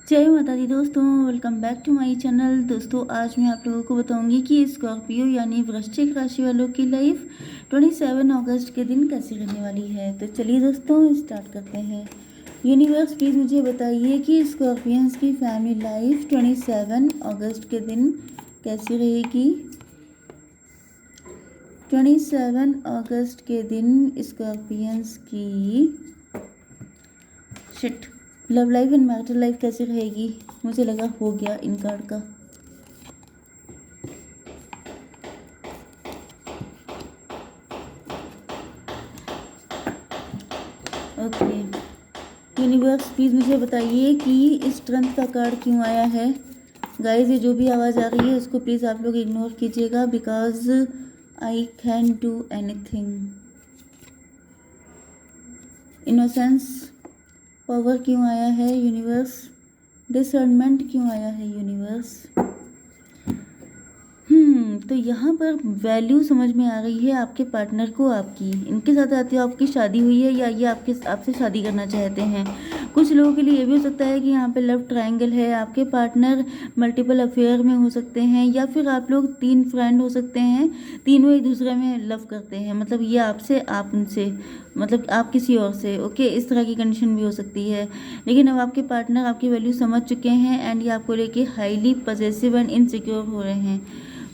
जय माता दी दोस्तों, welcome back to my channel. दोस्तों आज मैं आप लोगों को बताऊंगी कि स्कॉर्पियो यानी वृश्चिक राशि वालों की लाइफ 27 अगस्त के दिन कैसी रहने वाली है। तो चलिए दोस्तों स्टार्ट करते हैं। यूनिवर्स प्लीज़ मुझे बताइए कि स्कॉर्पियंस की फैमिली लाइफ 27 अगस्त के दिन कैसी रहेगी। 27 अगस्त के दिन स्कॉर्पियंस की shit love life and marital life कैसी रहेगी। मुझे लगा हो गया इन कार्ड का। ओके यूनिवर्स प्लीज़ मुझे बताइए कि स्ट्रेंथ का कार्ड क्यों आया है। गाइस ये जो भी आवाज़ आ रही है उसको प्लीज़ आप लोग इग्नोर कीजिएगा because I can do anything. Innocence power क्यों आया है यूनिवर्स। डिसर्नमेंट क्यों आया है यूनिवर्स। तो यहाँ पर वैल्यू समझ में आ रही है आपके पार्टनर को आपकी। इनके साथ आते हो आपकी शादी हुई है या ये आपसे शादी करना चाहते हैं। कुछ लोगों के लिए ये भी हो सकता है कि यहाँ पे लव ट्रायंगल है। आपके पार्टनर मल्टीपल अफेयर में हो सकते हैं या फिर आप लोग 3 फ्रेंड हो सकते हैं, तीनों एक दूसरे में लव करते हैं। मतलब ये आपसे, आप उनसे, मतलब आप किसी और से। ओके इस तरह की कंडीशन भी हो सकती है। लेकिन अब आपके पार्टनर आपकी वैल्यू समझ चुके हैं एंड ये आपको लेके हाईली पॉसेसिव एंड इनसिक्योर हो रहे हैं।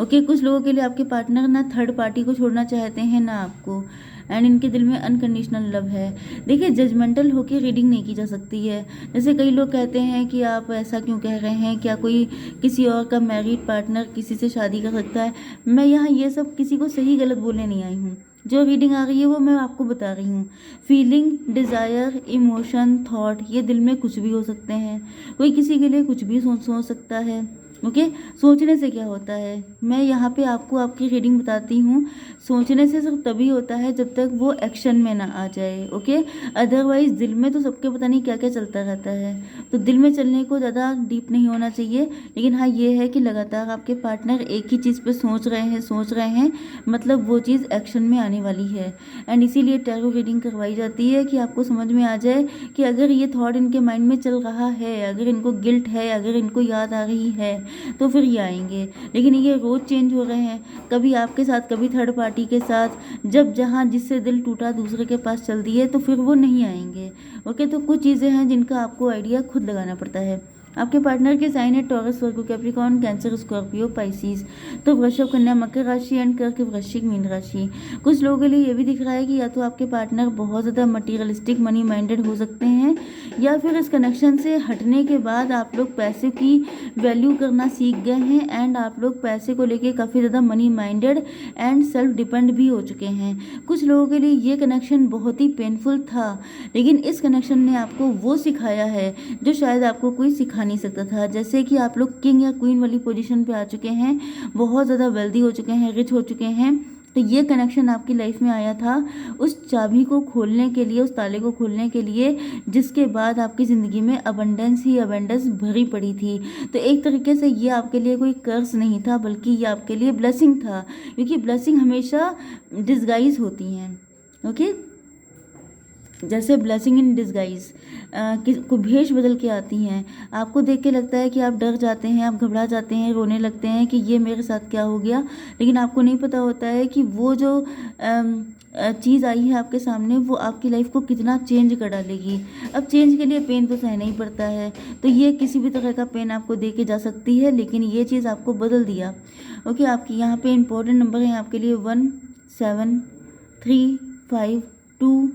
ओके कुछ लोगों के लिए आपके पार्टनर ना थर्ड पार्टी को छोड़ना चाहते हैं ना आपको, एंड इनके दिल में अनकंडीशनल लव है। देखिए जजमेंटल होकर रीडिंग नहीं की जा सकती है। जैसे कई लोग कहते हैं कि आप ऐसा क्यों कह रहे हैं, क्या कोई किसी और का मैरिड पार्टनर किसी से शादी कर सकता है। मैं यहाँ ये सब किसी को सही गलत बोलने नहीं आई हूँ। जो रीडिंग आ रही है वो मैं आपको बता रही हूँ। फीलिंग, डिज़ायर, इमोशन, थॉट, ये दिल में कुछ भी हो सकते हैं। कोई किसी के लिए कुछ भी सोच सकता है। ओके सोचने से क्या होता है, मैं यहाँ पे आपको आपकी रीडिंग बताती हूँ। सोचने से सिर्फ तभी होता है जब तक वो एक्शन में ना आ जाए। ओके अदरवाइज दिल में तो सबके पता नहीं क्या क्या चलता रहता है। तो दिल में चलने को ज़्यादा डीप नहीं होना चाहिए। लेकिन हाँ ये है कि लगातार आपके पार्टनर एक ही चीज़ पे सोच रहे हैं, मतलब वो चीज़ एक्शन में आने वाली है। एंड इसीलिए टैरो रीडिंग करवाई जाती है कि आपको समझ में आ जाए कि अगर ये थॉट इनके माइंड में चल रहा है, अगर इनको गिल्ट है, अगर इनको याद आ रही है तो फिर ये आएंगे। लेकिन ये रोज़ चेंज हो रहे हैं, कभी आपके साथ कभी थर्ड पार्टी के साथ। जब जहाँ जिससे दिल टूटा दूसरे के पास चल दिए तो फिर वो नहीं आएंगे। ओके तो कुछ चीज़ें हैं जिनका आपको आइडिया खुद लगाना पड़ता है। आपके पार्टनर के साइन है टॉरस, वर्गो, कैप्रिकॉर्न, कैंसर, स्कॉर्पियो, पाइसिस। तो वृषभ, कन्या, मकर राशि एंड करके वृश्चिक, मीन राशि। कुछ लोगों के लिए ये भी दिख रहा है कि या तो आपके पार्टनर बहुत ज़्यादा मटीरियलिस्टिक मनी माइंडेड हो सकते हैं या फिर इस कनेक्शन से हटने के बाद आप लोग पैसे की वैल्यू करना सीख गए हैं एंड आप लोग पैसे को लेके काफ़ी ज़्यादा money minded and self depend भी हो चुके हैं। कुछ लोगों के लिए ये कनेक्शन बहुत ही पेनफुल था, लेकिन इस कनेक्शन ने आपको वो सिखाया है जो शायद आपको कोई सिखा नहीं सकता था। जैसे कि आप लोग किंग या क्वीन वाली पोजीशन पे आ चुके हैं, बहुत ज़्यादा वेल्दी हो चुके हैं, रिच हो चुके हैं। तो ये कनेक्शन आपकी लाइफ में आया था उस चाबी को खोलने के लिए, उस ताले को खोलने के लिए, जिसके बाद आपकी ज़िंदगी में अबंडेंस ही अबंडेंस भरी पड़ी थी। तो एक तरीके से ये आपके लिए कोई कर्ज नहीं था बल्कि ये आपके लिए ब्लेसिंग था, क्योंकि ब्लेसिंग हमेशा डिस्गाइज होती हैं। ओके जैसे ब्लेसिंग इन डिस्गाइज को भेष बदल के आती हैं। आपको देख के लगता है कि आप डर जाते हैं, आप घबरा जाते हैं, रोने लगते हैं कि ये मेरे साथ क्या हो गया। लेकिन आपको नहीं पता होता है कि वो जो चीज़ आई है आपके सामने वो आपकी लाइफ को कितना चेंज कर डालेगी। अब चेंज के लिए पेन तो सहना ही पड़ता है, तो ये किसी भी तरह का पेन आपको दे के जा सकती है, लेकिन ये चीज़ आपको बदल दिया। ओके आपकी यहाँ पे इंपॉर्टेंट नंबर है आपके लिए 1, 7, 3, 5, 2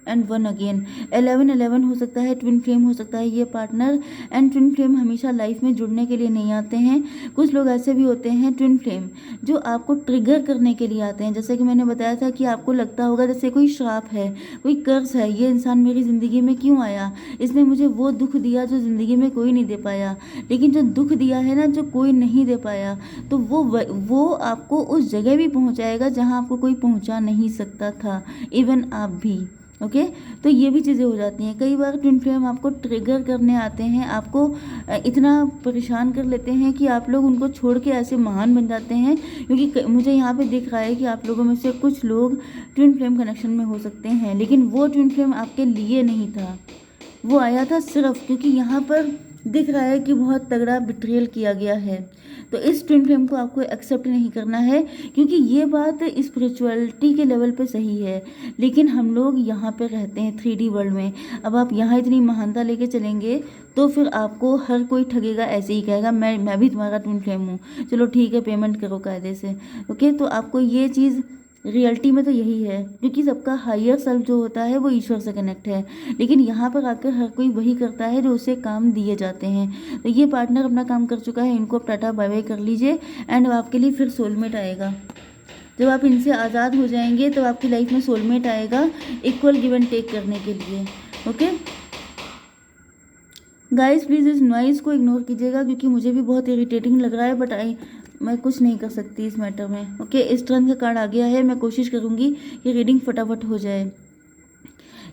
एंड 1 अगेन। 11 हो सकता है, ट्विन फ्लेम हो सकता है ये पार्टनर। एंड ट्विन फ्लेम हमेशा लाइफ में जुड़ने के लिए नहीं आते हैं। कुछ लोग ऐसे भी होते हैं ट्विन फ्लेम जो आपको ट्रिगर करने के लिए आते हैं। जैसे कि मैंने बताया था कि आपको लगता होगा जैसे कोई श्राप है, कोई कर्ज है, ये इंसान मेरी ज़िंदगी में क्यों आया, इसने मुझे वो दुख दिया जो ज़िंदगी में कोई नहीं दे पाया। लेकिन जो दुख दिया है ना, जो कोई नहीं दे पाया, तो वो आपको उस जगह भी पहुँचाएगा जहाँ आपको कोई पहुँचा नहीं सकता था, इवन आप भी। ओके तो ये भी चीज़ें हो जाती हैं। कई बार ट्विन फ्लेम आपको ट्रिगर करने आते हैं, आपको इतना परेशान कर लेते हैं कि आप लोग उनको छोड़ के ऐसे महान बन जाते हैं। क्योंकि मुझे यहाँ पे दिख रहा है कि आप लोगों में से कुछ लोग ट्विन फ्लेम कनेक्शन में हो सकते हैं, लेकिन वो ट्विन फ्लेम आपके लिए नहीं था, वो आया था सिर्फ क्योंकि यहाँ पर दिख रहा है कि बहुत तगड़ा बिट्रेयल किया गया है। तो इस ट्विन फ्लेम को आपको एक्सेप्ट नहीं करना है, क्योंकि ये बात स्पिरिचुअलिटी के लेवल पे सही है, लेकिन हम लोग यहाँ पे रहते हैं 3D वर्ल्ड में। अब आप यहाँ इतनी महानता लेके चलेंगे तो फिर आपको हर कोई ठगेगा, ऐसे ही कहेगा मैं भी तुम्हारा ट्विन फ्लेम हूँ, चलो ठीक है पेमेंट करो कायदे से। ओके, तो आपको ये चीज़ रियलिटी में तो यही है, क्योंकि सबका हायर सेल्फ जो होता है वो ईश्वर से कनेक्ट है, लेकिन यहाँ पर आकर हर कोई वही करता है जो उसे काम दिए जाते हैं। तो ये पार्टनर अपना काम कर चुका है, इनको टाटा बाय बाय कर लीजिए, एंड आपके लिए फिर सोलमेट आएगा। जब आप इनसे आज़ाद हो जाएंगे तो आपकी लाइफ में सोलमेट आएगा, इक्वल गिव एंड टेक करने के लिए। ओके गाइस, प्लीज़ इस नॉइज़ को इग्नोर कीजिएगा, क्योंकि मुझे भी बहुत इरिटेटिंग लग रहा है, बट मैं कुछ नहीं कर सकती इस मैटर में। ओके, इस तरह का कार्ड आ गया है, मैं कोशिश करूँगी कि रीडिंग फटाफट हो जाए।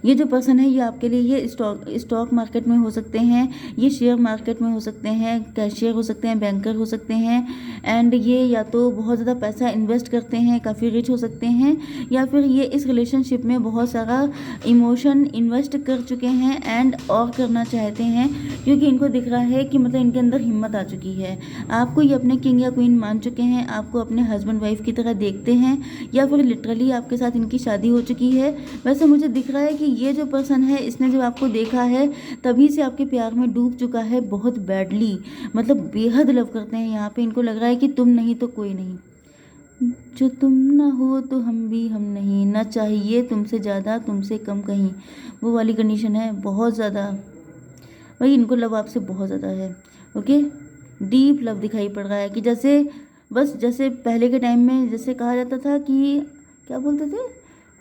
ये जो पर्सन है ये आपके लिए ये स्टॉक मार्केट में हो सकते हैं, ये शेयर मार्केट में हो सकते हैं, कैशियर हो सकते हैं, बैंकर हो सकते हैं, एंड ये या तो बहुत ज़्यादा पैसा इन्वेस्ट करते हैं, काफ़ी रिच हो सकते हैं, या फिर ये इस रिलेशनशिप में बहुत सारा इमोशन इन्वेस्ट कर चुके हैं एंड और करना चाहते हैं, क्योंकि इनको दिख रहा है कि मतलब इनके अंदर हिम्मत आ चुकी है। आपको ये अपने किंग या क्वीन मान चुके हैं, आपको अपने हस्बैंड वाइफ की तरह देखते हैं, या फिर लिटरली आपके साथ इनकी शादी हो चुकी है। वैसे मुझे दिख रहा है कि ये जो पर्सन है इसने जब आपको देखा है तभी से आपके प्यार में डूब चुका है, बहुत बैडली, मतलब बेहद लव करते हैं। यहाँ पे इनको लग रहा है कि तुम नहीं तो कोई नहीं, जो तुम ना हो तो हम भी हम नहीं, ना चाहिए तुमसे ज़्यादा तुमसे कम कहीं, वो वाली कंडीशन है बहुत ज़्यादा। वही इनको लव आपसे बहुत ज़्यादा है। ओके, डीप लव दिखाई पड़ रहा है कि जैसे पहले के टाइम में जैसे कहा जाता था कि क्या बोलते थे,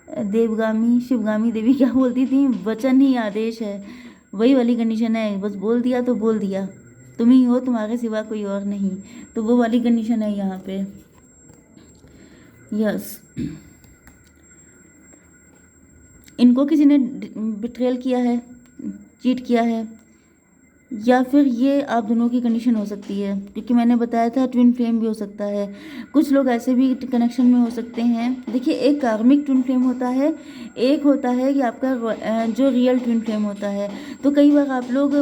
देवगामी शिवगामी देवी क्या बोलती थी, वचन ही आदेश है, वही वाली कंडीशन है। बस बोल दिया तो बोल दिया, तुम ही हो, तुम्हारे सिवा कोई और नहीं, तो वो वाली कंडीशन है यहाँ पे। यस, इनको किसी ने बिट्रेयल किया है, चीट किया है, या फिर ये आप दोनों की कंडीशन हो सकती है, क्योंकि मैंने बताया था ट्विन फ्लेम भी हो सकता है। कुछ लोग ऐसे भी कनेक्शन में हो सकते हैं। देखिए, एक कार्मिक ट्विन फ्लेम होता है, एक होता है कि आपका जो रियल ट्विन फ्लेम होता है। तो कई बार आप लोग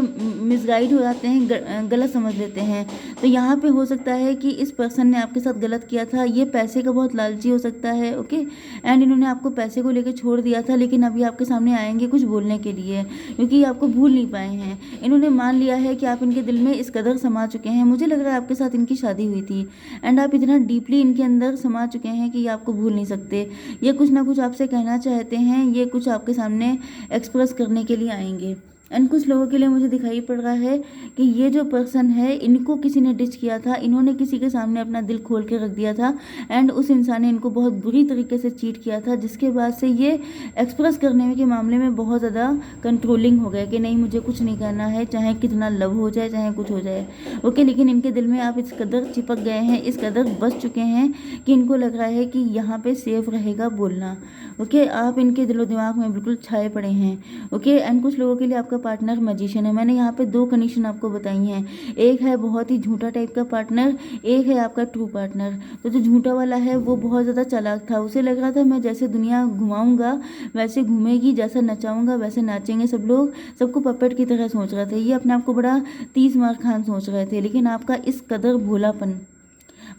मिसगाइड हो जाते हैं, गलत समझ लेते हैं। तो यहाँ पे हो सकता है कि इस पर्सन ने आपके साथ गलत किया था, ये पैसे का बहुत लालची हो सकता है। ओके, एंड इन्होंने आपको पैसे को लेकर छोड़ दिया था, लेकिन अभी आपके सामने आएंगे कुछ बोलने के लिए, क्योंकि आपको भूल नहीं पाए हैं। इन्होंने मान लिया है कि आप इनके दिल में इस कदर समा चुके हैं। मुझे लग रहा है आपके साथ इनकी शादी हुई थी, एंड आप इतना डीपली इनके अंदर समा चुके हैं कि ये आपको भूल नहीं सकते। ये कुछ ना कुछ आपसे कहना चाहते हैं, ये कुछ आपके सामने एक्सप्रेस करने के लिए आएंगे। एंड कुछ लोगों के लिए मुझे दिखाई पड़ रहा है कि ये जो पर्सन है इनको किसी ने डिच किया था, इन्होंने किसी के सामने अपना दिल खोल के रख दिया था, एंड उस इंसान ने इनको बहुत बुरी तरीके से चीट किया था, जिसके बाद से ये एक्सप्रेस करने के मामले में बहुत ज़्यादा कंट्रोलिंग हो गया कि नहीं मुझे कुछ नहीं कहना है, चाहे कितना लव हो जाए चाहे कुछ हो जाए। ओके, लेकिन इनके दिल में आप इस कदर चिपक गए हैं, इस कदर बस चुके हैं कि इनको लग रहा है कि यहाँ पे सेफ रहेगा बोलना। ओके, आप इनके दिलो दिमाग में बिल्कुल छाए पड़े हैं। ओके, एंड कुछ लोगों के लिए आपका पार्टनर मैजिशियन है। मैंने यहाँ पे दो कंडीशन आपको बताई हैं, एक है बहुत ही झूठा टाइप का पार्टनर, एक है आपका ट्रू पार्टनर। तो जो झूठा वाला है वो बहुत ज़्यादा चालाक था, उसे लग रहा था मैं जैसे दुनिया घुमाऊंगा वैसे घूमेगी, जैसा नचाऊंगा वैसे नाचेंगे सब लोग, सबको पपेट की तरह सोच रहे थे। ये अपने आप को बड़ा 30 मार खान सोच रहे थे, लेकिन आपका इस कदर भोलापन,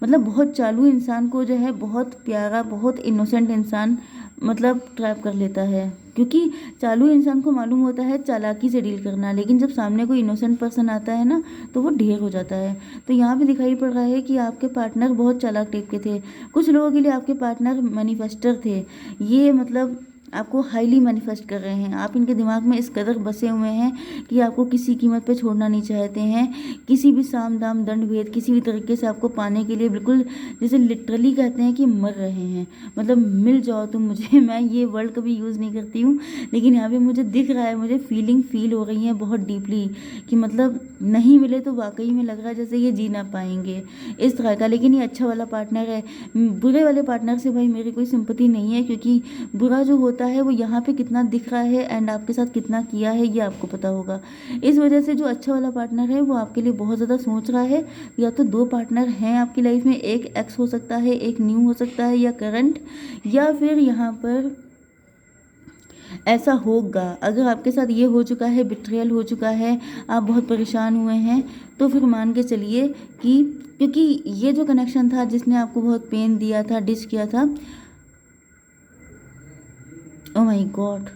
मतलब बहुत चालू इंसान को जो है बहुत प्यारा बहुत इनोसेंट इंसान मतलब ट्रैप कर लेता है, क्योंकि चालू इंसान को मालूम होता है चालाकी से डील करना, लेकिन जब सामने कोई इनोसेंट पर्सन आता है ना तो वो ढेर हो जाता है। तो यहाँ भी दिखाई पड़ रहा है कि आपके पार्टनर बहुत चालाक टाइप के थे। कुछ लोगों के लिए आपके पार्टनर मैनिफेस्टर थे, ये मतलब आपको हाईली मैनिफेस्ट कर रहे हैं। आप इनके दिमाग में इस कदर बसे हुए हैं कि आपको किसी कीमत पे छोड़ना नहीं चाहते हैं, किसी भी साम दाम दंड भेद किसी भी तरीके से आपको पाने के लिए बिल्कुल जैसे लिटरली कहते हैं कि मर रहे हैं, मतलब मिल जाओ तुम मुझे। मैं ये वर्ड कभी यूज़ नहीं करती हूँ, लेकिन यहाँ पे मुझे दिख रहा है, मुझे फील हो रही है बहुत डीपली कि मतलब नहीं मिले तो वाकई में लग रहा है जैसे ये जी ना पाएंगे इस तरह का। लेकिन ये अच्छा वाला पार्टनर है, बुरे वाले पार्टनर से भाई मेरी कोई सिंपैथी नहीं है, क्योंकि बुरा जो होता है वो यहाँ पे कितना दिख रहा है एंड आपके साथ कितना किया है ये आपको पता होगा। इस वजह से जो अच्छा वाला पार्टनर है वो आपके लिए बहुत ज़्यादा सोच रहा है। या तो दो पार्टनर हैं आपकी लाइफ में, एक एक्स हो सकता है, एक न्यू हो सकता है या करंट, या फिर यहाँ पर ऐसा होगा। अगर आपके साथ ये हो चुका है, बिट्रियल हो चुका है, आप बहुत परेशान हुए हैं, तो फिर मान के चलिए कि क्योंकि ये जो कनेक्शन था जिसने आपको बहुत पेन दिया था, डिस किया था, oh my God,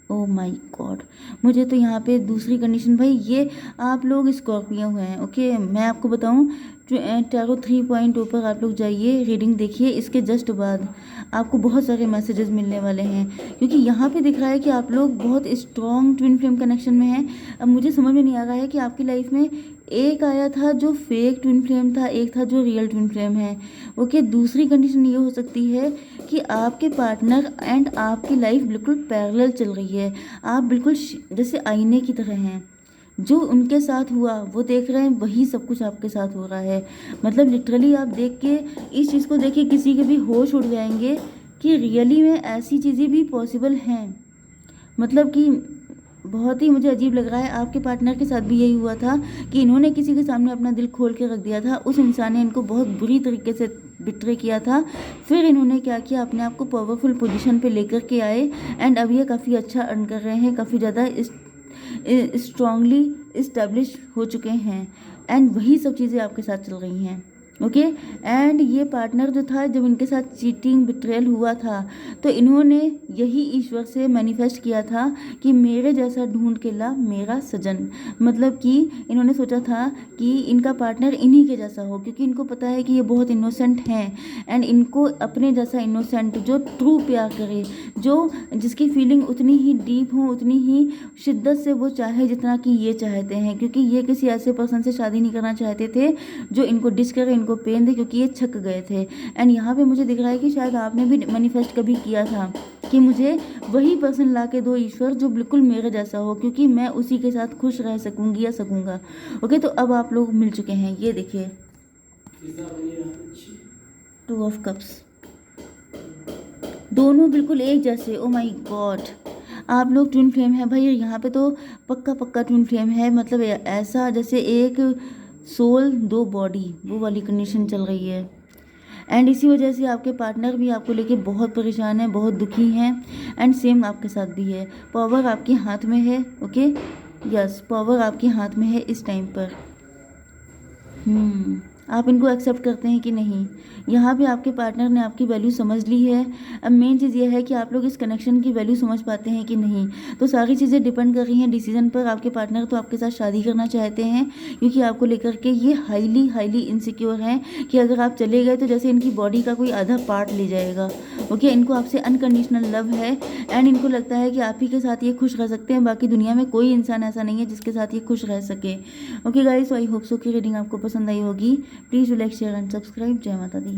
oh my God, मुझे तो यहाँ पे दूसरी कंडीशन, भाई ये आप लोग स्कॉर्पियो हैं, ओके। मैं आपको बताऊँ, टैरो 3.0 पर आप लोग जाइए, रीडिंग देखिए, इसके जस्ट बाद आपको बहुत सारे मैसेजेस मिलने वाले हैं, क्योंकि यहाँ पे दिख रहा है कि आप लोग बहुत स्ट्रॉन्ग ट्विन फ्लेम कनेक्शन में हैं। अब मुझे समझ में नहीं आ रहा है कि आपकी लाइफ में एक आया था जो फेक ट्विन फ्लेम था, एक था जो रियल ट्विन फ्लेम है, ओके। दूसरी कंडीशन ये हो सकती है कि आपके पार्टनर एंड आपकी लाइफ बिल्कुल पैरेलल चल रही है, आप बिल्कुल जैसे आईने की तरह हैं, जो उनके साथ हुआ वो देख रहे हैं, वही सब कुछ आपके साथ हो रहा है। मतलब लिटरली आप देख के, इस चीज़ को देख के किसी के भी होश उड़ जाएंगे कि रियली में ऐसी चीज़ें भी पॉसिबल हैं। मतलब कि बहुत ही मुझे अजीब लग रहा है। आपके पार्टनर के साथ भी यही हुआ था कि इन्होंने किसी के सामने अपना दिल खोल के रख दिया था, उस इंसान ने इनको बहुत बुरी तरीके से बिट्रे किया था, फिर इन्होंने क्या किया, अपने आप को पावरफुल पोजीशन पे लेकर के आए, एंड अब ये काफ़ी अच्छा अर्न कर रहे हैं, काफ़ी ज़्यादा स्ट्रांगली इस्टेब्लिश हो चुके हैं, एंड वही सब चीज़ें आपके साथ चल रही हैं, ओके। एंड ये पार्टनर जो था, जब इनके साथ चीटिंग बिट्रेयल हुआ था, तो इन्होंने यही ईश्वर से मैनिफेस्ट किया था कि मेरे जैसा ढूंढ के ला मेरा सजन। मतलब कि इन्होंने सोचा था कि इनका पार्टनर इन्हीं के जैसा हो, क्योंकि इनको पता है कि ये बहुत इनोसेंट हैं, एंड इनको अपने जैसा इनोसेंट जो ट्रू प्यार करे, जो जिसकी फीलिंग उतनी ही डीप हो, उतनी ही शिद्दत से वो चाहे जितना कि ये चाहते हैं, क्योंकि ये किसी ऐसे पर्सन से शादी नहीं करना चाहते थे जो इनको डिस करे, इनको पेन दे, क्योंकि ये छक गए थे। एंड यहाँ पे मुझे दिख रहा है कि शायद आपने भी मैनिफेस्ट कभी किया था कि मुझे वही पर्सन ला के दो ईश्वर जो बिल्कुल मेरे जैसा हो, क्योंकि मैं उसी के साथ खुश रह सकूंगी या सकूंगा, ओके। तो अब आप लोग मिल चुके हैं, ये देखिए, 2 ऑफ कप्स, दोनों बिल्कुल एक जैसे, ओ माय गॉड, आप लोग ट्विन फ्लेम है भाई। यहाँ पे तो पक्का पक्का ट्विन फ्लेम है, मतलब ऐसा जैसे एक सोल 2 बॉडी, वो वाली कंडीशन चल रही है। एंड इसी वजह से आपके पार्टनर भी आपको लेके बहुत परेशान है, बहुत दुखी हैं, एंड सेम आपके साथ भी है। पावर आपके हाथ में है, ओके, यस, पावर आपके हाथ में है इस टाइम पर। आप इनको एक्सेप्ट करते हैं कि नहीं, यहाँ पे आपके पार्टनर ने आपकी वैल्यू समझ ली है। अब मेन चीज़ ये है कि आप लोग इस कनेक्शन की वैल्यू समझ पाते हैं कि नहीं। तो सारी चीज़ें डिपेंड कर रही हैं डिसीजन पर। आपके पार्टनर तो आपके साथ शादी करना चाहते हैं, क्योंकि आपको लेकर के ये हाईली हाईली इनसिक्योर हैं कि अगर आप चले गए तो जैसे इनकी बॉडी का कोई आधा पार्ट ले जाएगा, ओके। इनको आपसे अनकंडीशनल लव है, एंड इनको लगता है कि आप ही के साथ ये खुश रह सकते हैं, बाकी दुनिया में कोई इंसान ऐसा नहीं है जिसके साथ ये खुश रह सके, okay guys. I hope so की रीडिंग आपको पसंद आई होगी। Please do like share and subscribe. जय माता दी।